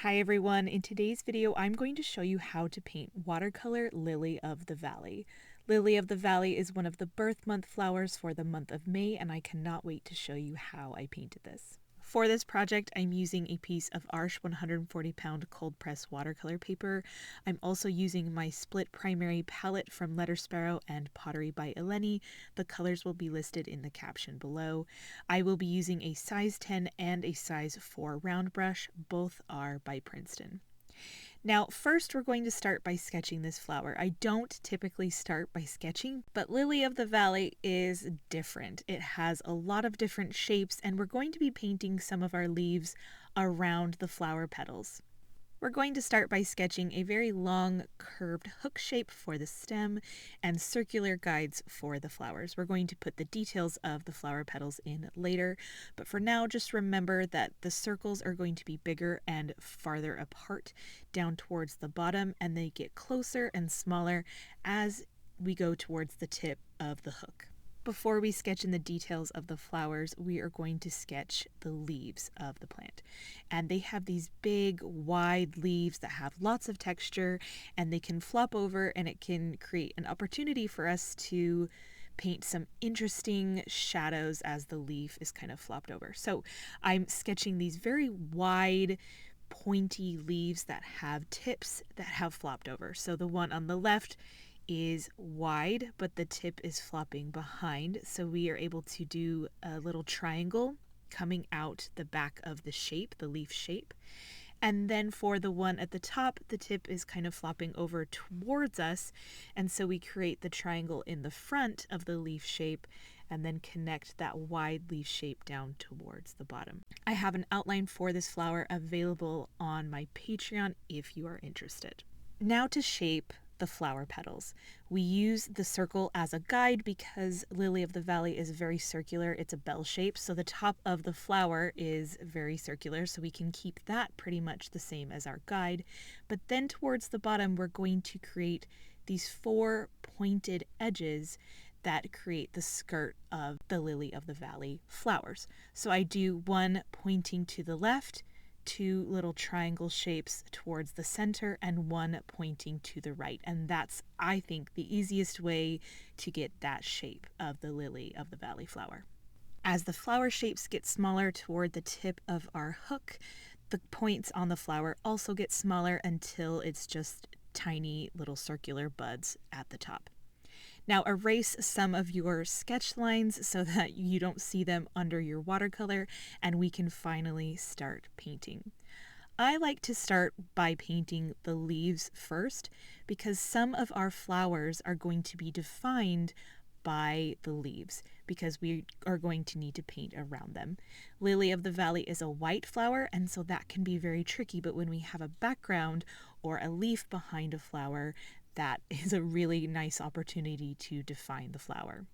Hi everyone, in today's video I'm going to show you how to paint Watercolor Lily of the Valley. Lily of the Valley is one of the birth month flowers for the month of May, and I cannot wait to show you how I painted this. For this project, I'm using a piece of LARGE 140-pound cold press watercolor paper. I'm also using my split primary palette from Sparrow and Pottery by Eleni. The colors will be listed in the caption below. I will be using a size 10 and a size 4 round brush. Both are by Princeton. Now, first we're going to start by sketching this flower. I don't typically start by sketching, but Lily of the Valley is different. It has a lot of different shapes, and we're going to be painting some of our leaves around the flower petals. We're going to start by sketching a very long curved hook shape for the stem and circular guides for the flowers. We're going to put the details of the flower petals in later, but for now just remember that the circles are going to be bigger and farther apart down towards the bottom, and they get closer and smaller as we go towards the tip of the hook. Before we sketch in the details of the flowers, we are going to sketch the leaves of the plant. And they have these big, wide leaves that have lots of texture, and they can flop over, and it can create an opportunity for us to paint some interesting shadows as the leaf is kind of flopped over. So I'm sketching these very wide, pointy leaves that have tips that have flopped over. So the one on the left is wide, but the tip is flopping behind, so we are able to do a little triangle coming out the back of the shape, the leaf shape. And then for the one at the top, the tip is kind of flopping over towards us, and so we create the triangle in the front of the leaf shape and then connect that wide leaf shape down towards the bottom. I have an outline for this flower available on my Patreon if you are interested. Now to shape the flower petals. We use the circle as a guide because Lily of the Valley is very circular. It's a bell shape, so the top of the flower is very circular, so we can keep that pretty much the same as our guide. But then towards the bottom, we're going to create these 4 pointed edges that create the skirt of the Lily of the Valley flowers. So I do one pointing to the left, 2 little triangle shapes towards the center, and 1 pointing to the right. And that's, I think, the easiest way to get that shape of the Lily of the Valley flower. As the flower shapes get smaller toward the tip of our hook, the points on the flower also get smaller until it's just tiny little circular buds at the top. Now erase some of your sketch lines so that you don't see them under your watercolor, and we can finally start painting. I like to start by painting the leaves first because some of our flowers are going to be defined by the leaves because we are going to need to paint around them. Lily of the Valley is a white flower, and so that can be very tricky, but when we have a background or a leaf behind a flower, that is a really nice opportunity to define the flower.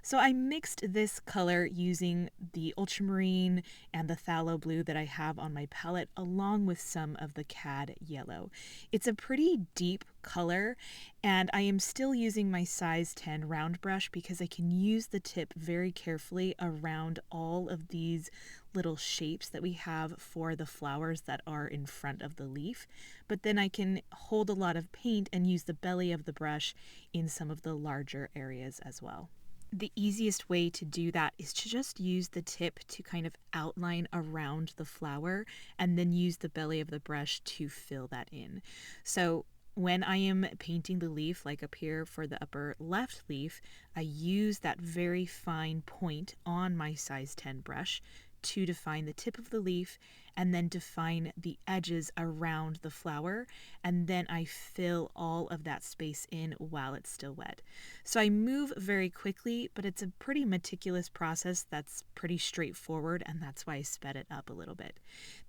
So I mixed this color using the ultramarine and the phthalo blue that I have on my palette, along with some of the cad yellow. It's a pretty deep color, and I am still using my size 10 round brush because I can use the tip very carefully around all of these little shapes that we have for the flowers that are in front of the leaf. But then I can hold a lot of paint and use the belly of the brush in some of the larger areas as well. The easiest way to do that is to just use the tip to kind of outline around the flower and then use the belly of the brush to fill that in. So when I am painting the leaf, like up here for the upper left leaf, I use that very fine point on my size 10 brush to define the tip of the leaf and then define the edges around the flower, and then I fill all of that space in while it's still wet. So I move very quickly, but it's a pretty meticulous process that's pretty straightforward, and that's why I sped it up a little bit.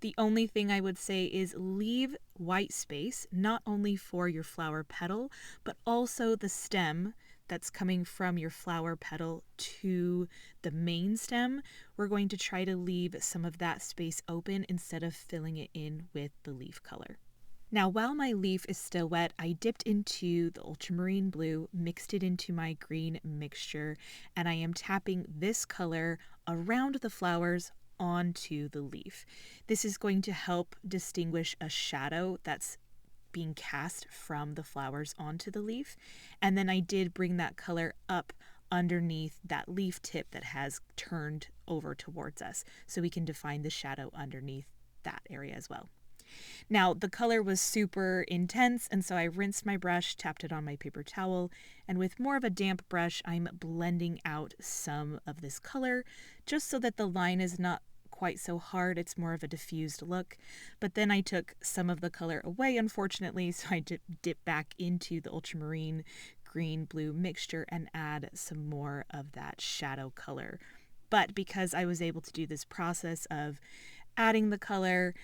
The only thing I would say is leave white space, not only for your flower petal, but also the stem that's coming from your flower petal to the main stem. We're going to try to leave some of that space open instead of filling it in with the leaf color. Now, while my leaf is still wet, I dipped into the ultramarine blue, mixed it into my green mixture, and I am tapping this color around the flowers onto the leaf. This is going to help distinguish a shadow that's being cast from the flowers onto the leaf. And then I did bring that color up underneath that leaf tip that has turned over towards us, so we can define the shadow underneath that area as well. Now, the color was super intense, and so I rinsed my brush, tapped it on my paper towel, and with more of a damp brush, I'm blending out some of this color just so that the line is not quite so hard. It's more of a diffused look. But then I took some of the color away, unfortunately, so I dip back into the ultramarine green-blue mixture and add some more of that shadow color. But because I was able to do this process of adding the color,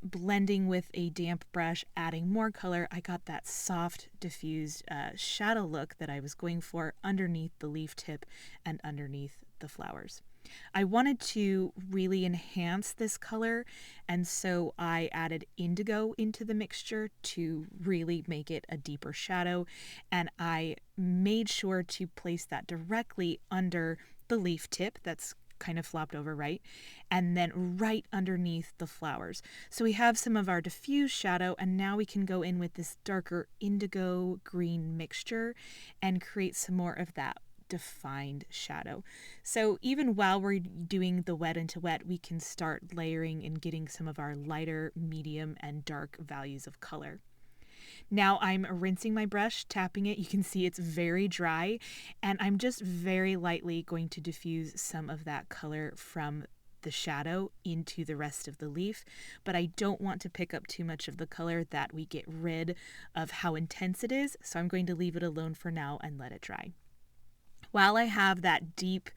blending with a damp brush, adding more color, I got that soft, diffused shadow look that I was going for underneath the leaf tip and underneath the flowers. I wanted to really enhance this color, and so I added indigo into the mixture to really make it a deeper shadow, and I made sure to place that directly under the leaf tip that's kind of flopped over, right? And then right underneath the flowers. So we have some of our diffuse shadow, and now we can go in with this darker indigo green mixture and create some more of that defined shadow. So even while we're doing the wet into wet, we can start layering and getting some of our lighter, medium, and dark values of color. Now I'm rinsing my brush, tapping it. You can see it's very dry, and I'm just very lightly going to diffuse some of that color from the shadow into the rest of the leaf, but I don't want to pick up too much of the color that we get rid of how intense it is, so I'm going to leave it alone for now and let it dry. While I have that deep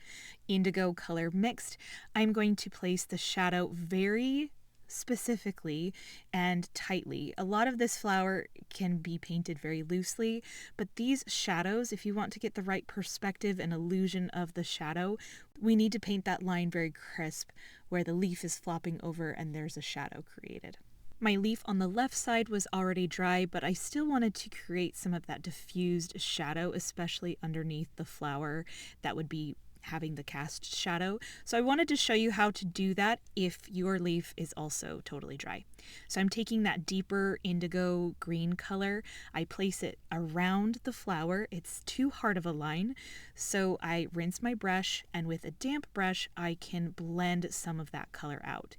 indigo color mixed, I'm going to place the shadow very specifically and tightly. A lot of this flower can be painted very loosely, but these shadows, if you want to get the right perspective and illusion of the shadow, we need to paint that line very crisp where the leaf is flopping over and there's a shadow created. My leaf on the left side was already dry, but I still wanted to create some of that diffused shadow, especially underneath the flower that would be having the cast shadow. So I wanted to show you how to do that if your leaf is also totally dry. So I'm taking that deeper indigo green color, I place it around the flower. It's too hard of a line, so I rinse my brush, and with a damp brush I can blend some of that color out.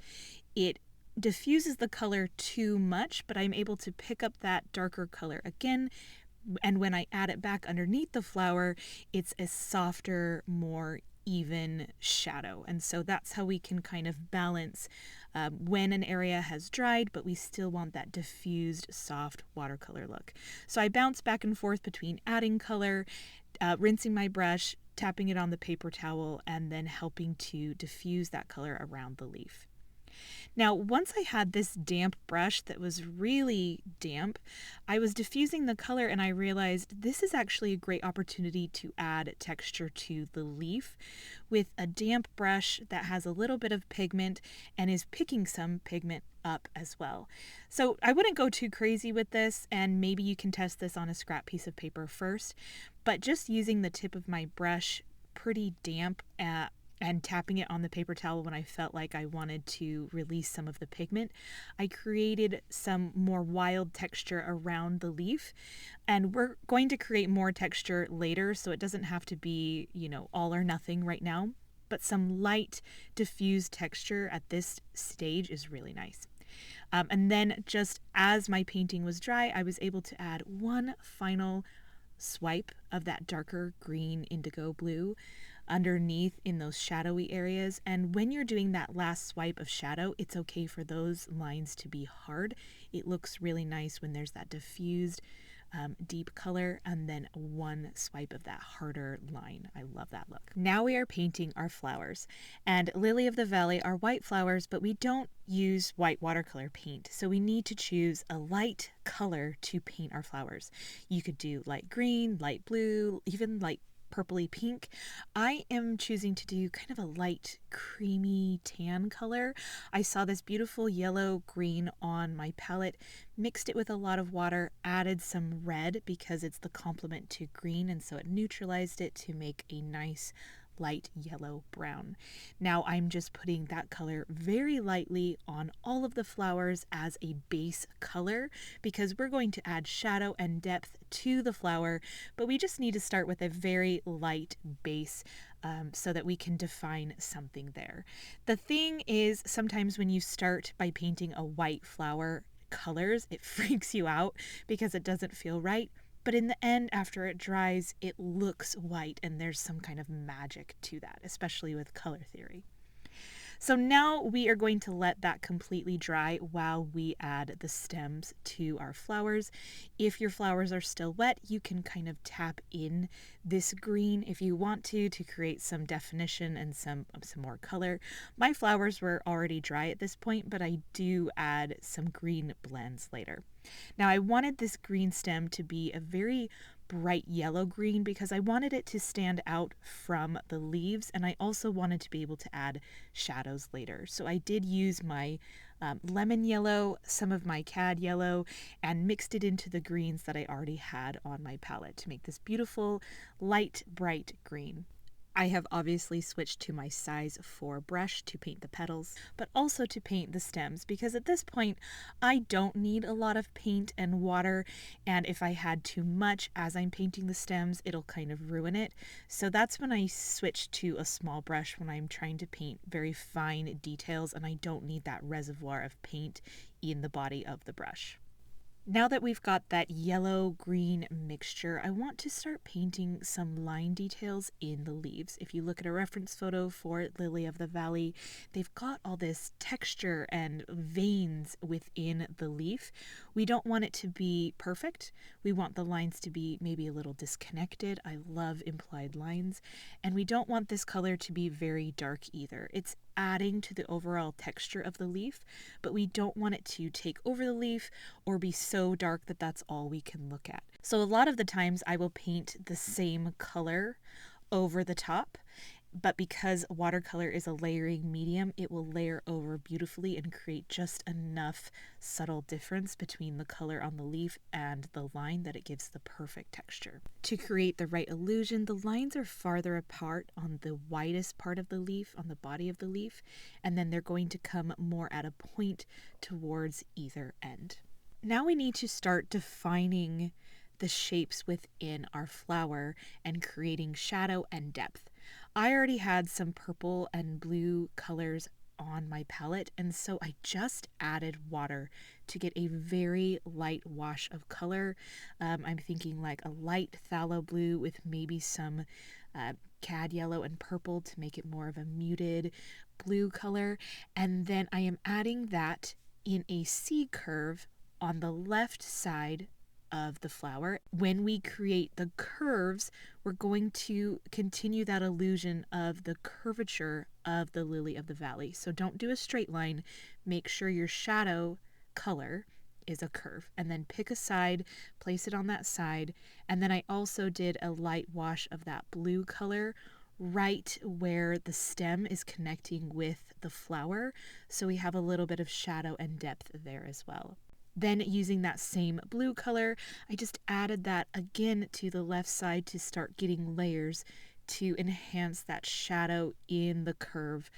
It diffuses the color too much, but I'm able to pick up that darker color again, and when I add it back underneath the flower, it's a softer, more even shadow. And so that's how we can kind of balance when an area has dried, but we still want that diffused, soft watercolor look. So I bounce back and forth between adding color, rinsing my brush, tapping it on the paper towel, and then helping to diffuse that color around the leaf. Now, once I had this damp brush that was really damp, I was diffusing the color and I realized this is actually a great opportunity to add texture to the leaf with a damp brush that has a little bit of pigment and is picking some pigment up as well. So I wouldn't go too crazy with this, and maybe you can test this on a scrap piece of paper first, but just using the tip of my brush pretty damp and tapping it on the paper towel when I felt like I wanted to release some of the pigment, I created some more wild texture around the leaf. And we're going to create more texture later, so it doesn't have to be, all or nothing right now. But some light, diffused texture at this stage is really nice. And then just as my painting was dry, I was able to add one final swipe of that darker green indigo blue underneath in those shadowy areas. And when you're doing that last swipe of shadow, it's okay for those lines to be hard. It looks really nice when there's that diffused deep color and then one swipe of that harder line. I love that look. Now we are painting our flowers, and Lily of the Valley are white flowers, but we don't use white watercolor paint, so we need to choose a light color to paint our flowers. You could do light green, light blue, even light purpley pink. I am choosing to do kind of a light creamy tan color. I saw this beautiful yellow green on my palette, mixed it with a lot of water, added some red because it's the complement to green, and so it neutralized it to make a nice light yellow brown. Now I'm just putting that color very lightly on all of the flowers as a base color because we're going to add shadow and depth to the flower, but we just need to start with a very light base so that we can define something there. The thing is, sometimes when you start by painting a white flower colors, it freaks you out because it doesn't feel right. But in the end, after it dries, it looks white, and there's some kind of magic to that, especially with color theory. So now we are going to let that completely dry while we add the stems to our flowers. If your flowers are still wet, you can kind of tap in this green if you want to create some definition and some more color. My flowers were already dry at this point, but I do add some green blends later. Now I wanted this green stem to be a very bright yellow green because I wanted it to stand out from the leaves, and I also wanted to be able to add shadows later. So I did use my lemon yellow, some of my cad yellow, and mixed it into the greens that I already had on my palette to make this beautiful light bright green. I have obviously switched to my size 4 brush to paint the petals, but also to paint the stems because at this point I don't need a lot of paint and water, and if I had too much as I'm painting the stems, it'll kind of ruin it. So that's when I switch to a small brush when I'm trying to paint very fine details and I don't need that reservoir of paint in the body of the brush. Now that we've got that yellow-green mixture, I want to start painting some line details in the leaves. If you look at a reference photo for Lily of the Valley, they've got all this texture and veins within the leaf. We don't want it to be perfect. We want the lines to be maybe a little disconnected. I love implied lines. And we don't want this color to be very dark either. It's adding to the overall texture of the leaf, but we don't want it to take over the leaf or be so dark that that's all we can look at. So a lot of the times I will paint the same color over the top, but because watercolor is a layering medium, it will layer over beautifully and create just enough subtle difference between the color on the leaf and the line that it gives the perfect texture. To create the right illusion, the lines are farther apart on the widest part of the leaf, on the body of the leaf, and then they're going to come more at a point towards either end. Now we need to start defining the shapes within our flower and creating shadow and depth. I already had some purple and blue colors on my palette, and so I just added water to get a very light wash of color. I'm thinking like a light phthalo blue with maybe some cad yellow and purple to make it more of a muted blue color, and then I am adding that in a C curve on the left side of the flower. When we create the curves, we're going to continue that illusion of the curvature of the lily of the valley. So don't do a straight line. Make sure your shadow color is a curve, and then pick a side, place it on that side, and then I also did a light wash of that blue color right where the stem is connecting with the flower, so we have a little bit of shadow and depth there as well. Then using that same blue color, I just added that again to the left side to start getting layers to enhance that shadow in the curve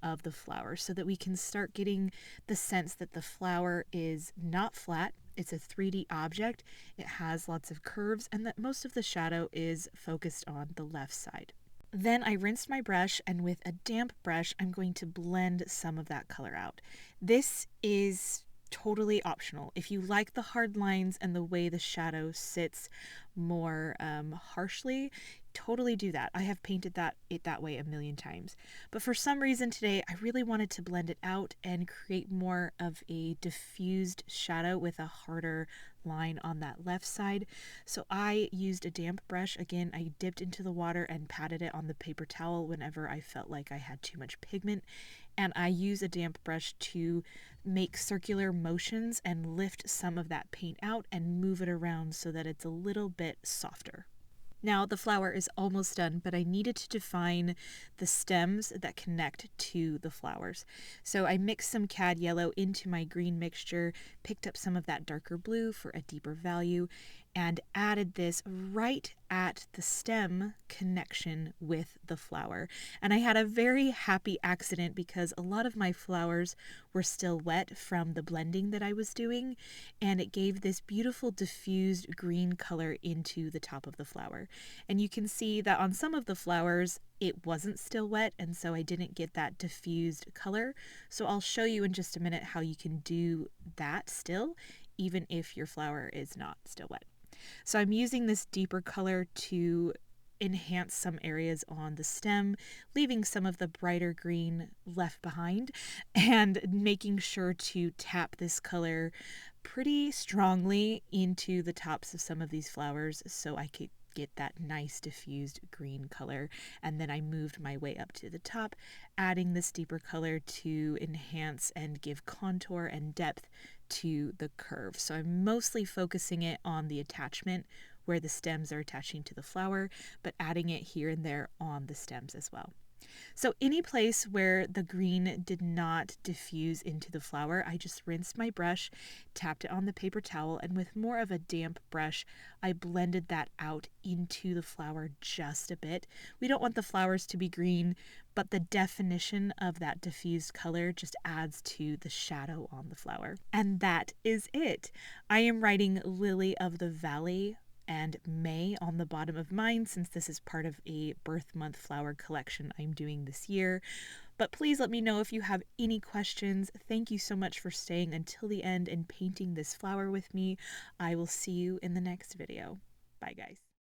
of the flower so that we can start getting the sense that the flower is not flat. It's a 3D object. It has lots of curves, and that most of the shadow is focused on the left side. Then I rinsed my brush, and with a damp brush, I'm going to blend some of that color out. This is totally optional. If you like the hard lines and the way the shadow sits more harshly, totally do that. I have painted it that way a million times. But for some reason today, I really wanted to blend it out and create more of a diffused shadow with a harder line on that left side. So I used a damp brush. Again, I dipped into the water and patted it on the paper towel whenever I felt like I had too much pigment. And I use a damp brush to make circular motions and lift some of that paint out and move it around so that it's a little bit softer. Now the flower is almost done, but I needed to define the stems that connect to the flowers. So I mixed some cad yellow into my green mixture, picked up some of that darker blue for a deeper value, and added this right at the stem connection with the flower. And I had a very happy accident because a lot of my flowers were still wet from the blending that I was doing, and it gave this beautiful diffused green color into the top of the flower. And you can see that on some of the flowers it wasn't still wet, and so I didn't get that diffused color. So I'll show you in just a minute how you can do that still, even if your flower is not still wet. So I'm using this deeper color to enhance some areas on the stem, leaving some of the brighter green left behind, and making sure to tap this color pretty strongly into the tops of some of these flowers so I could get that nice diffused green color. And then I moved my way up to the top, adding this deeper color to enhance and give contour and depth to the curve. So I'm mostly focusing it on the attachment where the stems are attaching to the flower, but adding it here and there on the stems as well. So any place where the green did not diffuse into the flower, I just rinsed my brush, tapped it on the paper towel, and with more of a damp brush, I blended that out into the flower just a bit. We don't want the flowers to be green, but the definition of that diffused color just adds to the shadow on the flower. And that is it. I am writing Lily of the Valley and May on the bottom of mine, since this is part of a birth month flower collection I'm doing this year. But please let me know if you have any questions. Thank you so much for staying until the end and painting this flower with me. I will see you in the next video. Bye, guys.